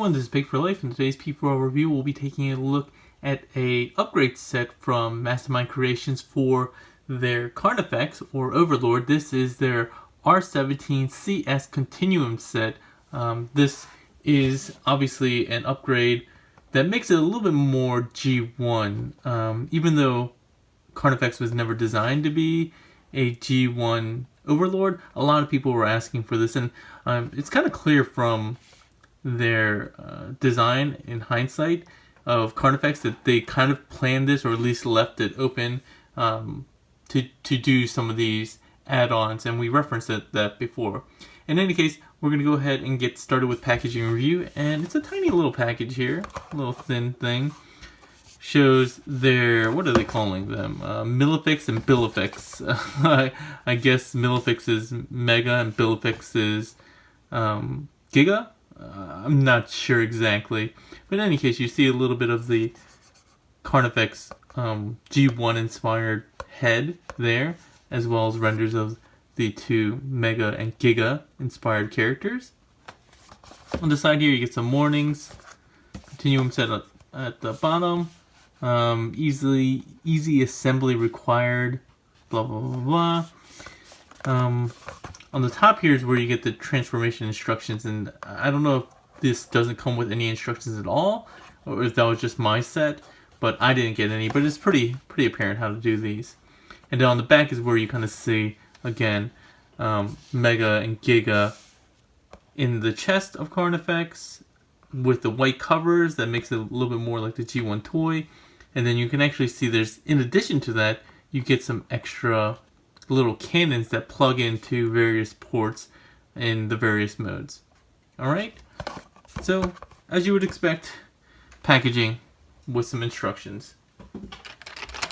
everyone, this is P4L. In today's P4L review, we'll be taking a look at a upgrade set from Mastermind Creations for their Carnifex or Overlord. This is their R-17CS Continuum set. This is obviously an upgrade that makes it a little bit more G1. Even though Carnifex was never designed to be a G1 Overlord, a lot of people were asking for this, and it's kind of clear from their design in hindsight of Carnifex that they kind of planned this, or at least left it open to do some of these add-ons, and we referenced that before. In any case, we're going to go ahead and get started with packaging review, and it's a tiny little package here, a little thin thing. Shows their, what are they calling them? Millifix and Billifix. I guess Millifix is Mega and Billifix is Giga? I'm not sure exactly. But in any case, you see a little bit of the Carnifex G1 inspired head there, as well as renders of the two Mega and Giga inspired characters. On the side here, you get some warnings. Continuum set up at the bottom. Easy assembly required. Blah blah blah blah. On the top here is where you get the transformation instructions, and I don't know if this doesn't come with any instructions at all, or if that was just my set, but I didn't get any. But it's pretty apparent how to do these. And then on the back is where you kind of see again Mega and Giga in the chest of Carnifex with the white covers that makes it a little bit more like the G1 toy. And then you can actually see there's, in addition to that, you get some extra little cannons that plug into various ports in the various modes. Alright, so as you would expect, packaging with some instructions.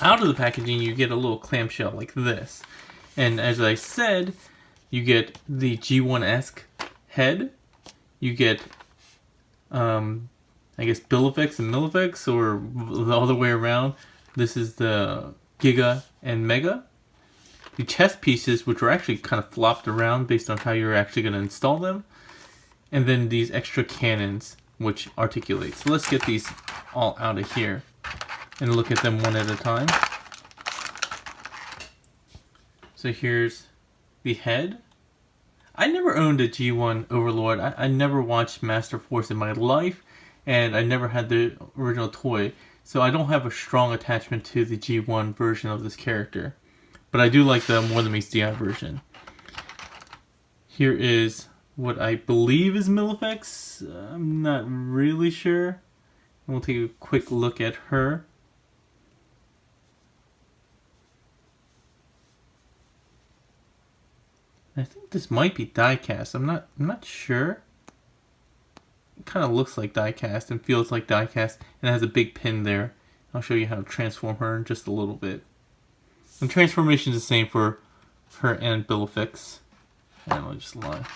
Out of the packaging you get a little clamshell like this, and as I said, you get the G1-esque head, you get I guess Billifix and Millifix, or the other way around. This is the Giga and Mega. The chest pieces, which are actually kind of flopped around based on how you're actually going to install them. And then these extra cannons, which articulate. So let's get these all out of here and look at them one at a time. So here's the head. I never owned a G1 Overlord. I never watched Master Force in my life, and I never had the original toy. So I don't have a strong attachment to the G1 version of this character. But I do like the More Than Meets the Eye version. Here is what I believe is Millifix. I'm not really sure. And we'll take a quick look at her. I think this might be die-cast. I'm not sure. It kind of looks like die-cast and feels like die-cast, and it has a big pin there. I'll show you how to transform her in just a little bit. And transformation is the same for her and Billifix. And I'll just lie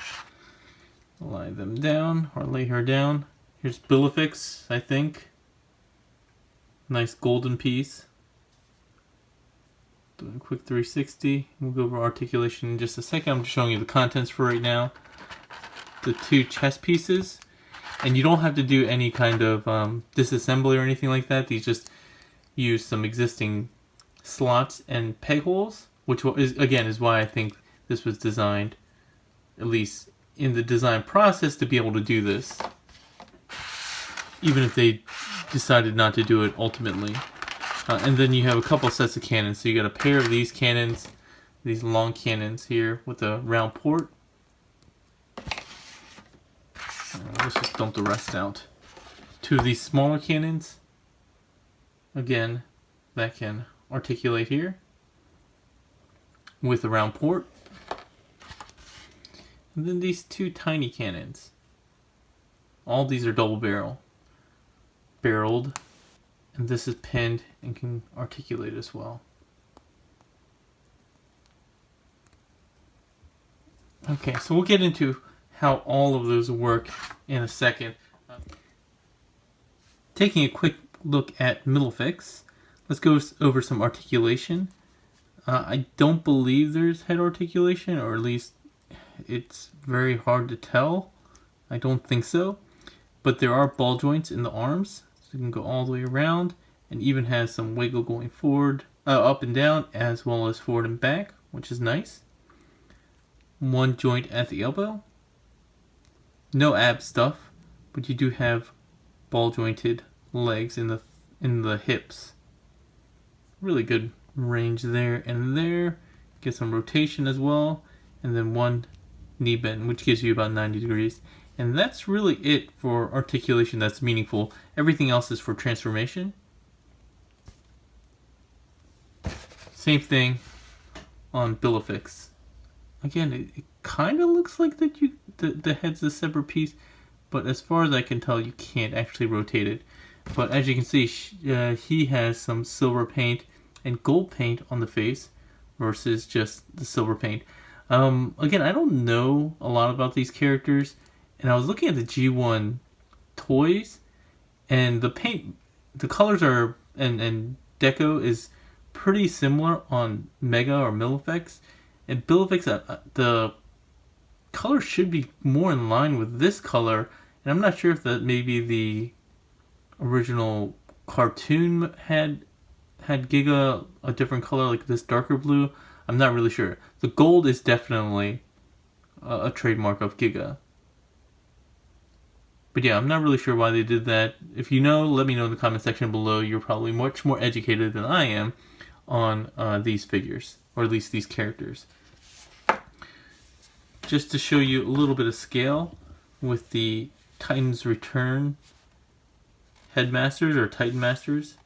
them down, or lay her down. Here's Billifix, I think. Nice golden piece. Doing a quick 360. We'll go over articulation in just a second. I'm just showing you the contents for right now. The two chest pieces. And you don't have to do any kind of disassembly or anything like that. These just use some existing slots and peg holes, which is why I think this was designed, at least in the design process, to be able to do this, even if they decided not to do it ultimately. And then you have a couple sets of cannons. So you got a pair of these cannons, these long cannons here with a round port. Let's just dump the rest out. Two of these smaller cannons, again, that can articulate here with a round port. And then these two tiny cannons. All these are double barreled, and this is pinned and can articulate as well. Okay, so we'll get into how all of those work in a second. Taking a quick look at Millifix, let's go over some articulation. I don't believe there's head articulation, or at least it's very hard to tell. I don't think so. but there are ball joints in the arms, so you can go all the way around, and even has some wiggle going forward, up and down, as well as forward and back, which is nice. One joint at the elbow. No ab stuff, but you do have ball jointed legs in the hips. Really good range there and there. Get some rotation as well, and then one knee bend, which gives you about 90 degrees. And that's really it for articulation that's meaningful. Everything else is for transformation. Same thing on Billifix. Again, it kind of looks like that the head's a separate piece, but as far as I can tell, you can't actually rotate it. But as you can see, he has some silver paint and gold paint on the face versus just the silver paint. Again, I don't know a lot about these characters, and I was looking at the G1 toys, and the paint, the colors are, and deco is pretty similar on Mega or Millifex. And Billifix, the color should be more in line with this color, and I'm not sure if that maybe the original cartoon had Giga a different color, like this darker blue. I'm not really sure. The gold is definitely a trademark of Giga. But yeah, I'm not really sure why they did that. If you know, let me know in the comment section below. You're probably much more educated than I am on these figures, or at least these characters. Just to show you a little bit of scale with the Titan's Return Headmasters or Titan Masters.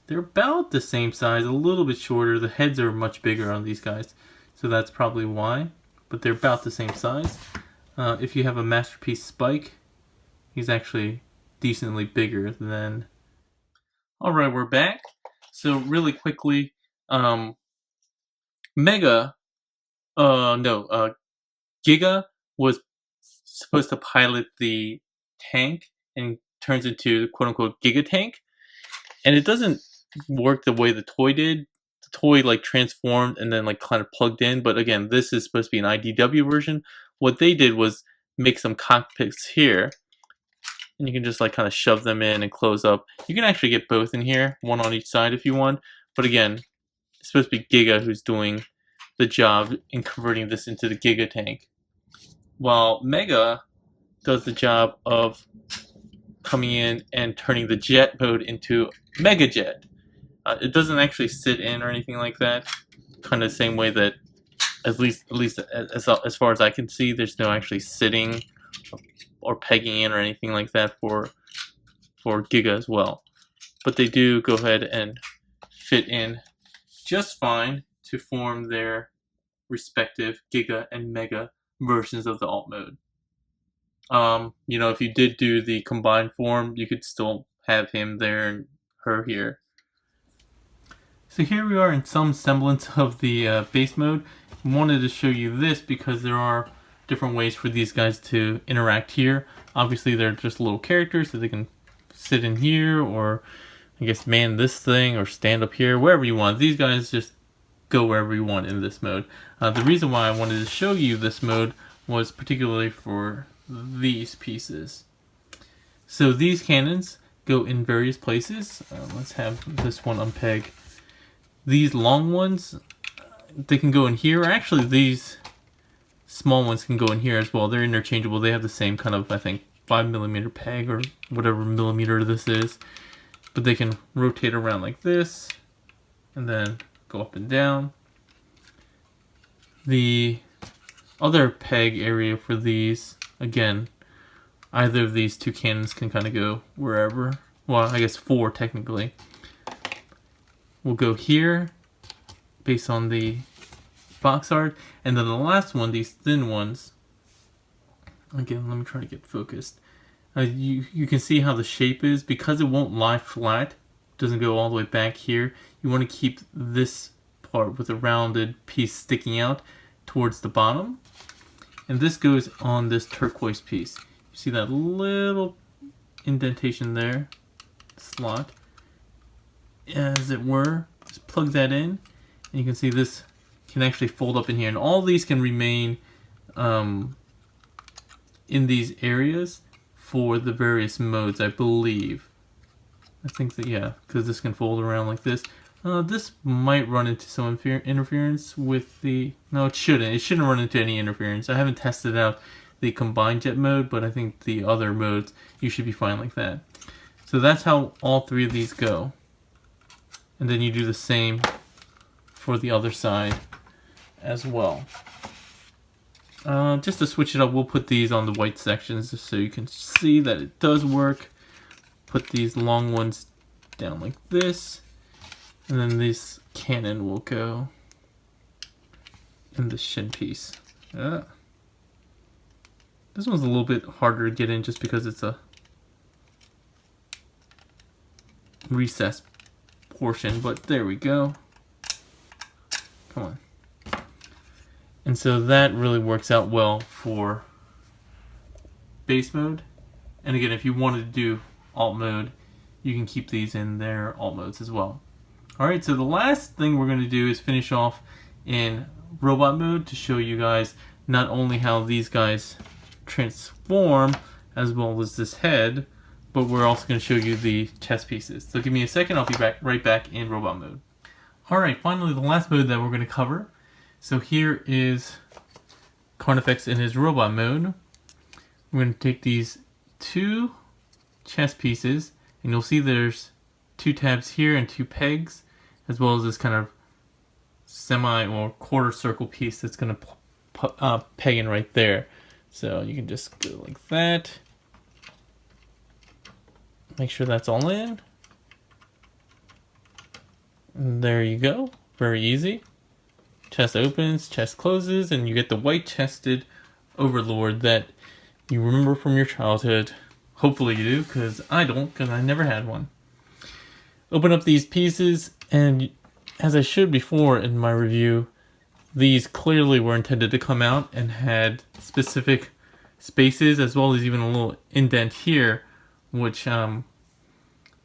They're about the same size, a little bit shorter. The heads are much bigger on these guys, so that's probably why. But they're about the same size. If you have a Masterpiece Spike, he's actually decently bigger than... Alright, we're back. So really quickly, Giga was supposed to pilot the tank and turns into quote-unquote Giga Tank. And it doesn't work the way the toy did. The toy like transformed and then like kind of plugged in. But again, this is supposed to be an IDW version. What they did was make some cockpits here. And you can just like kind of shove them in and close up. You can actually get both in here, one on each side if you want. But again, it's supposed to be Giga who's doing the job in converting this into the Giga Tank. While Mega does the job of coming in and turning the jet mode into Mega Jet. It doesn't actually sit in or anything like that. Kind of the same way that, at least as far as I can see, there's no actually sitting or pegging in or anything like that for Giga as well. But they do go ahead and fit in just fine to form their respective Giga and Mega versions of the alt mode. You know, if you did do the combined form, you could still have him there and her here. So here we are in some semblance of the base mode. I wanted to show you this because there are different ways for these guys to interact here. Obviously they're just little characters, so they can sit in here, or I guess man this thing, or stand up here, wherever you want. These guys just go wherever you want in this mode. The reason why I wanted to show you this mode was particularly for these pieces. So these cannons go in various places. Let's have this one unpeg. These long ones, they can go in here. Actually, these small ones can go in here as well. They're interchangeable. They have the same kind of, I think, 5mm peg or whatever millimeter this is. But they can rotate around like this and then go up and down. The other peg area for these, again, either of these two cannons can kind of go wherever. Well, I guess 4 technically. We'll go here based on the box art. And then the last one, these thin ones. Again, let me try to get focused. You can see how the shape is. Because it won't lie flat, doesn't go all the way back here, you want to keep this part with a rounded piece sticking out towards the bottom. And this goes on this turquoise piece. You see that little indentation there, slot, as it were. Just plug that in, and you can see this can actually fold up in here. And all these can remain in these areas for the various modes, I believe. I think that, yeah, because this can fold around like this. This might run into some interference with the... No, it shouldn't. It shouldn't run into any interference. I haven't tested out the combined jet mode, but I think the other modes, you should be fine like that. So that's how all three of these go. And then you do the same for the other side as well. Just to switch it up, we'll put these on the white sections just so you can see that it does work. Put these long ones down like this, and then this cannon will go in the shin piece. This one's a little bit harder to get in just because it's a recessed portion, but there we go. Come on. And so that really works out well for base mode. And again, if you wanted to do alt mode, you can keep these in their alt modes as well. Alright, so the last thing we're going to do is finish off in robot mode to show you guys not only how these guys transform as well as this head, but we're also going to show you the chest pieces. So give me a second, I'll be right back in robot mode. Alright, finally the last mode that we're going to cover. So here is Carnifex in his robot mode. We're going to take these two chest pieces, and you'll see there's two tabs here and two pegs, as well as this kind of semi or quarter circle piece that's going to peg in right there. So you can just go like that. Make sure that's all in. And there you go. Very easy. Chest opens, chest closes, and you get the white-chested Overlord that you remember from your childhood. Hopefully you do, because I don't, because I never had one. Open up these pieces, and as I showed before in my review, these clearly were intended to come out and had specific spaces, as well as even a little indent here, which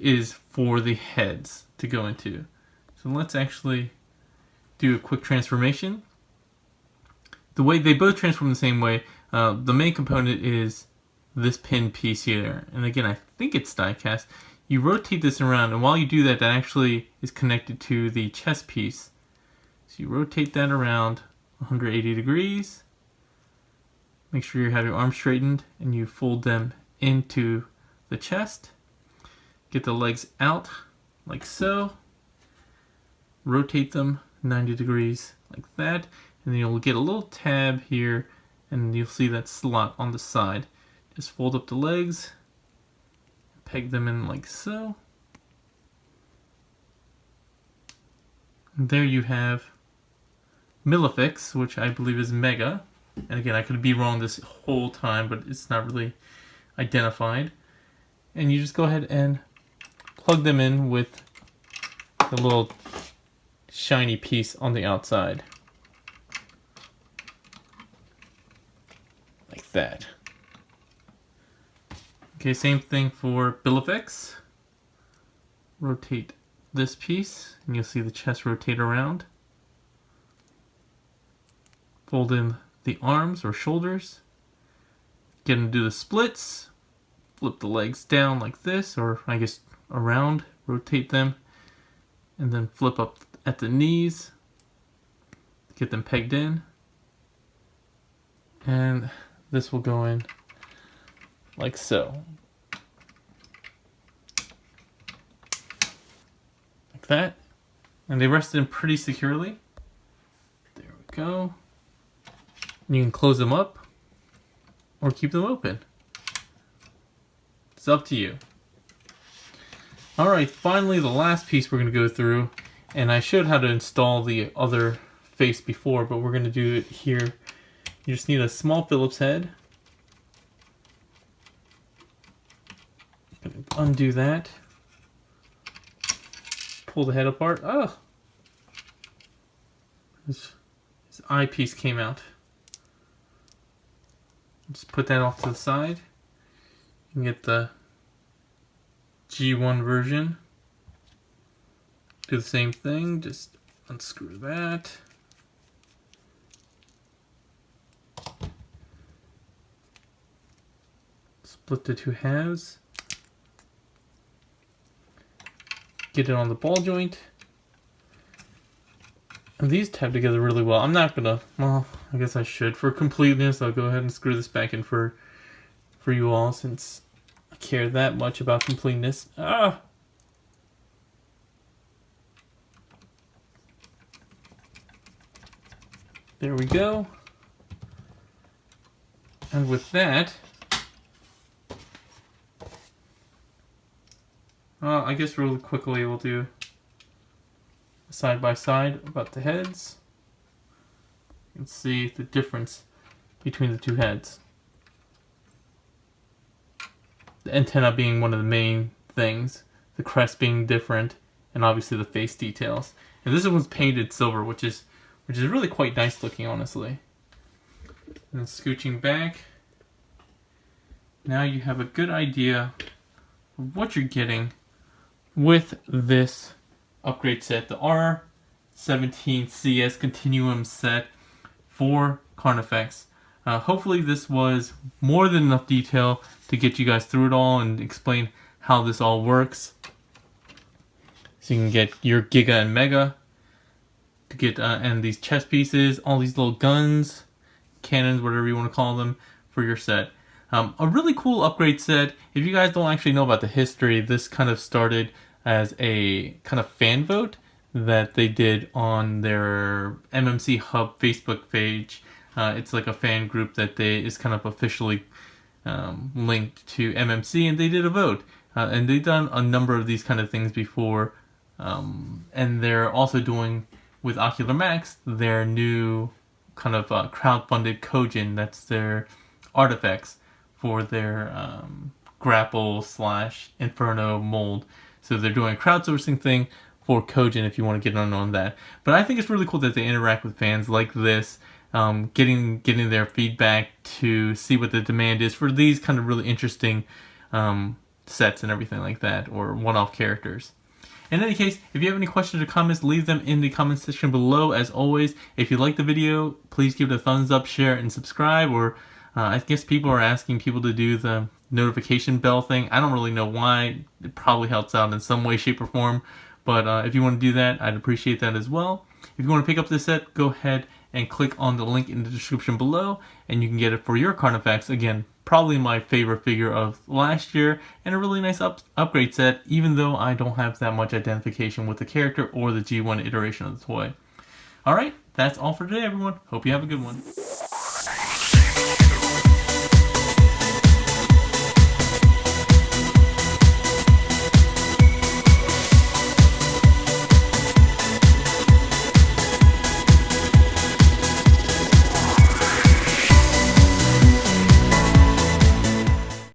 is for the heads to go into. So let's actually do a quick transformation. The way they both transform the same way, the main component is this pin piece here. And again, I think it's die cast. You rotate this around, and while you do that, that actually is connected to the chest piece. So you rotate that around 180 degrees. Make sure you have your arms straightened, and you fold them into the chest. Get the legs out like so. Rotate them 90 degrees like that, and then you'll get a little tab here, and you'll see that slot on the side. Just fold up the legs, peg them in like so. And there you have Millifix, which I believe is Mega. And again, I could be wrong this whole time, but it's not really identified. And you just go ahead and plug them in with the little shiny piece on the outside. Like that. Okay, same thing for Billifex. Rotate this piece, and you'll see the chest rotate around. Fold in the arms or shoulders. Get them to do the splits. Flip the legs down like this, or I guess around. Rotate them. And then flip up at the knees. Get them pegged in. And this will go in like so. Like that. And they rested in pretty securely. There we go. And you can close them up or keep them open. It's up to you. Alright, finally the last piece we're going to go through. And I showed how to install the other face before, but we're going to do it here. You just need a small Phillips head. Undo that. Pull the head apart. Oh! This eyepiece came out. Just put that off to the side. You can get the G1 version. Do the same thing, just unscrew that. split the two halves, get it on the ball joint, and these tab together really well. I'm not gonna, well, I guess I should. For completeness, I'll go ahead and screw this back in for you all, since I care that much about completeness. There we go. And with that, I guess really quickly we'll do side by side about the heads. You can see the difference between the two heads. The antenna being one of the main things, the crest being different, and obviously the face details. And this one's painted silver, which is really quite nice looking, honestly. And then scooching back, now you have a good idea of what you're getting with this upgrade set, the R-17CS Continuum set for Carnifex. Hopefully this was more than enough detail to get you guys through it all and explain how this all works. So you can get your Giga and Mega to get and these chest pieces, all these little guns, cannons, whatever you want to call them, for your set. A really cool upgrade set. If you guys don't actually know about the history, this kind of started as a kind of fan vote that they did on their MMC Hub Facebook page. It's like a fan group that is kind of officially linked to MMC, and they did a vote. And they've done a number of these kind of things before. And they're also doing, with Ocular Max, their new kind of crowdfunded Kojin. That's their artifacts for their grapple / Inferno mold. So they're doing a crowdsourcing thing for Kojin if you want to get on that. But I think it's really cool that they interact with fans like this, getting their feedback to see what the demand is for these kind of really interesting sets and everything like that, or one-off characters. In any case, if you have any questions or comments, leave them in the comment section below. As always, if you like the video, please give it a thumbs up, share, and subscribe. Or I guess people are asking people to do the notification bell thing. I don't really know why. It probably helps out in some way, shape, or form. But if you want to do that, I'd appreciate that as well. If you want to pick up this set, go ahead and click on the link in the description below, and you can get it for your Carnifex. Again, probably my favorite figure of last year, and a really nice upgrade set, even though I don't have that much identification with the character or the G1 iteration of the toy. Alright, that's all for today, everyone. Hope you have a good one.